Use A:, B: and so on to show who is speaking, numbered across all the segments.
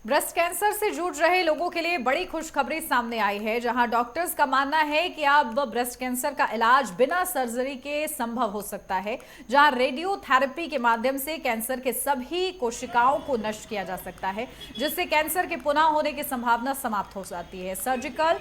A: Breast cancer से जूझ रहे लोगों के लिए बड़ी खुशखबरी सामने आई है, जहां डॉक्टर्स का मानना है कि अब ब्रेस्ट कैंसर का इलाज बिना सर्जरी के संभव हो सकता है। जहां रेडियोथेरेपी के माध्यम से कैंसर के सभी कोशिकाओं को नष्ट किया जा सकता है, जिससे कैंसर के पुनः होने की संभावना समाप्त हो जाती है। सर्जिकल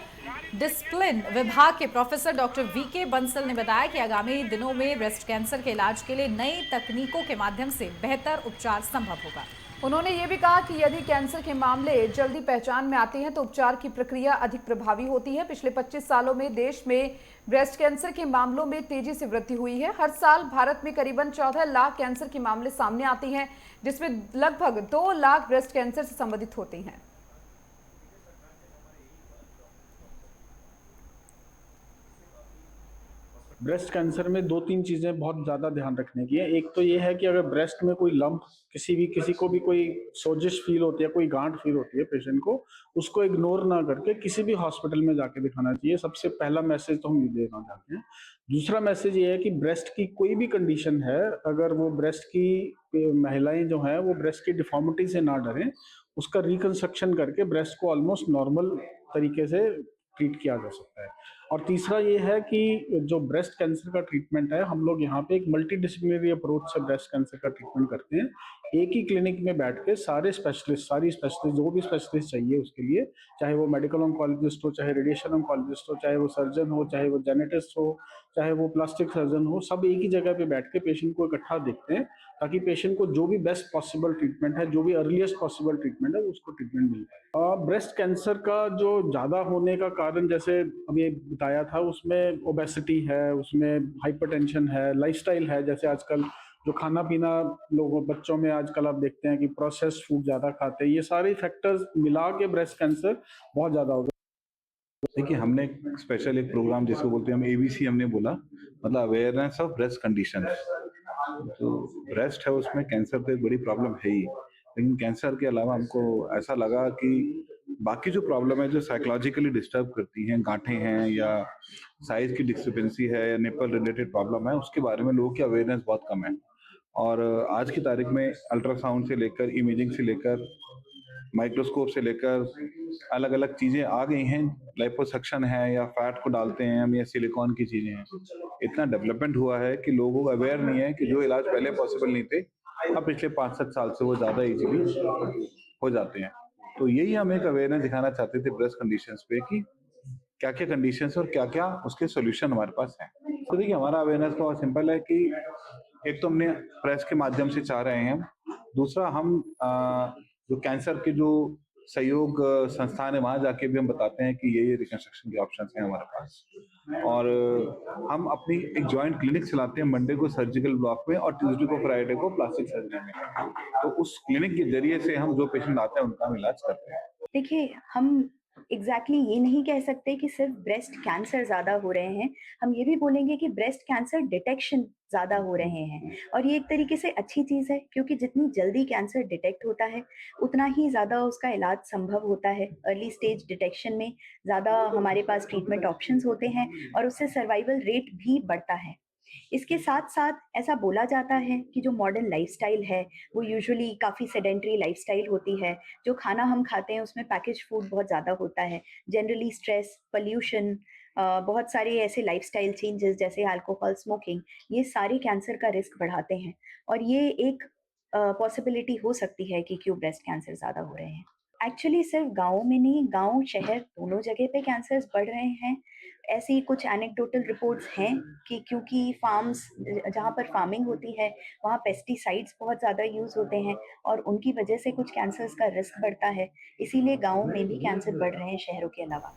A: डिसिप्लिन विभाग के प्रोफेसर डॉक्टर वीके बंसल ने बताया कि आगामी दिनों में ब्रेस्ट कैंसर के इलाज के लिए नई तकनीकों के माध्यम से बेहतर उपचार संभव होगा।
B: उन्होंने ये भी कहा कि यदि कैंसर के मामले जल्दी पहचान में आते हैं तो उपचार की प्रक्रिया अधिक प्रभावी होती है। पिछले 25 सालों में देश में ब्रेस्ट कैंसर के मामलों में तेजी से वृद्धि हुई है। हर साल भारत में करीबन 14 लाख कैंसर के मामले सामने आते हैं, जिसमें लगभग 2 लाख ब्रेस्ट कैंसर से संबंधित होते हैं।
C: ब्रेस्ट कैंसर में दो तीन चीजें बहुत ज्यादा ध्यान रखने की है। एक तो ये है कि अगर ब्रेस्ट में कोई लंप, किसी को भी कोई सोजिश फील होती है, कोई गांठ फील होती है पेशेंट को, उसको इग्नोर ना करके किसी भी हॉस्पिटल में जाके दिखाना चाहिए। सबसे पहला मैसेज तो हम ये देना चाहते हैं। दूसरा मैसेज ये है कि ब्रेस्ट की कोई भी कंडीशन है, अगर वो ब्रेस्ट की महिलाएं जो है वो ब्रेस्ट की डिफॉर्मिटी से ना डरें, उसका रिकंस्ट्रक्शन करके ब्रेस्ट को ऑलमोस्ट नॉर्मल तरीके से ट्रीट किया जा सकता है। और तीसरा ये है कि जो ब्रेस्ट कैंसर का ट्रीटमेंट है, हम लोग यहाँ पे एक मल्टी डिसिप्लिनरी अप्रोच से ब्रेस्ट कैंसर का ट्रीटमेंट करते हैं। एक ही क्लिनिक में बैठ के सारी स्पेशलिस्ट जो भी स्पेशलिस्ट चाहिए उसके लिए, चाहे वो मेडिकल ऑन्कोलॉजिस्ट हो, चाहे रेडिएशन ऑन्कोलॉजिस्ट हो, चाहे वो सर्जन हो, चाहे वो जेनेटिस्ट हो, चाहे वो प्लास्टिक सर्जन हो, सब एक ही जगह पे बैठ के पेशेंट को इकट्ठा देखते हैं, ताकि पेशेंट को जो भी बेस्ट पॉसिबल ट्रीटमेंट है, जो भी अर्लीस्ट पॉसिबल ट्रीटमेंट है, उसको ट्रीटमेंट मिल पाए। ब्रेस्ट कैंसर का जो ज्यादा होने का कारण, जैसे अभी बताया था, उसमें ओबेसिटी है, उसमें हाइपरटेंशन है, लाइफस्टाइल है। जैसे आजकल जो खाना पीना लोगों बच्चों में आजकल आप देखते हैं कि प्रोसेस्ड फूड ज्यादा खाते हैं, ये सारे फैक्टर्स मिला के ब्रेस्ट कैंसर बहुत ज्यादा हो गया।
D: देखिए, हमने स्पेशल एक प्रोग्राम जिसको बोलते हैं हम एबीसी हमने बोला, मतलब अवेयरनेस ऑफ ब्रेस्ट कंडीशन। तो ब्रेस्ट है उसमें कैंसर तो एक बड़ी प्रॉब्लम है ही, लेकिन कैंसर के अलावा हमको ऐसा लगा कि बाकी जो प्रॉब्लम है जो साइकोलॉजिकली डिस्टर्ब करती हैं, गांठें हैं या साइज की डिस्क्रिपेंसी है या निपल रिलेटेड प्रॉब्लम है, उसके बारे में लोगों की अवेयरनेस बहुत कम है। और आज की तारीख में अल्ट्रासाउंड से लेकर इमेजिंग से लेकर माइक्रोस्कोप से लेकर अलग अलग चीजें आ गई हैं। लाइपोसक्शन है या फैट को डालते हैं हम, या सिलिकॉन की चीजें हैं। इतना डेवलपमेंट हुआ है कि लोगों को अवेयर नहीं है कि जो इलाज पहले पॉसिबल नहीं थे, अब पिछले 5-7 साल से वो ज्यादा इजीली हो जाते हैं। तो यही हम एक अवेयरनेस दिखाना चाहते थे ब्रेस्ट कंडीशंस पे कि क्या क्या कंडीशंस और क्या क्या उसके सॉल्यूशन हमारे पास हैं। तो देखिए, हमारा अवेयरनेस तो बहुत सिंपल है कि एक तो हमने प्रेस के माध्यम से चाह रहे हैं, दूसरा हम जो कैंसर के जो सहयोग संस्थान है वहां जाके भी हम बताते हैं कि ये रिकंस्ट्रक्शन के ऑप्शंस हैं हमारे पास। और हम अपनी एक जॉइंट क्लिनिक चलाते हैं, मंडे को सर्जिकल ब्लॉक में और ट्यूसडे को फ्राइडे को प्लास्टिक सर्जरी में। तो उस क्लिनिक के जरिए से हम जो पेशेंट आते हैं उनका हम इलाज करते हैं।
E: देखिए, हम ये नहीं कह सकते कि सिर्फ ब्रेस्ट कैंसर ज़्यादा हो रहे हैं। हम ये भी बोलेंगे कि ब्रेस्ट कैंसर डिटेक्शन ज़्यादा हो रहे हैं और ये एक तरीके से अच्छी चीज़ है, क्योंकि जितनी जल्दी कैंसर डिटेक्ट होता है, उतना ही ज़्यादा उसका इलाज संभव होता है। अर्ली स्टेज डिटेक्शन में ज़्यादा हमारे पास ट्रीटमेंट ऑप्शंस होते हैं और उससे सर्वाइवल रेट भी बढ़ता है। इसके साथ-साथ ऐसा बोला जाता है कि जो मॉडर्न लाइफ़स्टाइल है, वो यूजुअली काफ़ी सेडेंटरी लाइफ़स्टाइल होती है। जो खाना हम खाते हैं उसमें पैकेज्ड फूड बहुत ज़्यादा होता है। जनरली स्ट्रेस, पॉल्यूशन, बहुत सारे ऐसे लाइफ़स्टाइल चेंजेस जैसे अल्कोहल, स्मोकिंग, ये सारे कैंसर का रिस्क बढ़ाते हैं और ये एक पॉसिबिलिटी हो सकती है कि क्यों ब्रेस्ट कैंसर ज़्यादा हो रहे हैं। एक्चुअली सिर्फ गाँव में नहीं, गाँव, शहर दोनों जगह पे कैंसर्स बढ़ रहे हैं। ऐसी कुछ एनेक्डोटल रिपोर्ट्स हैं कि क्योंकि फार्म्स जहाँ पर फार्मिंग होती है, वहाँ पेस्टिसाइड्स बहुत ज़्यादा यूज़ होते हैं और उनकी वजह से कुछ कैंसर्स का रिस्क बढ़ता है। इसीलिए गाँव में भी कैंसर बढ़ रहे हैं शहरों के अलावा।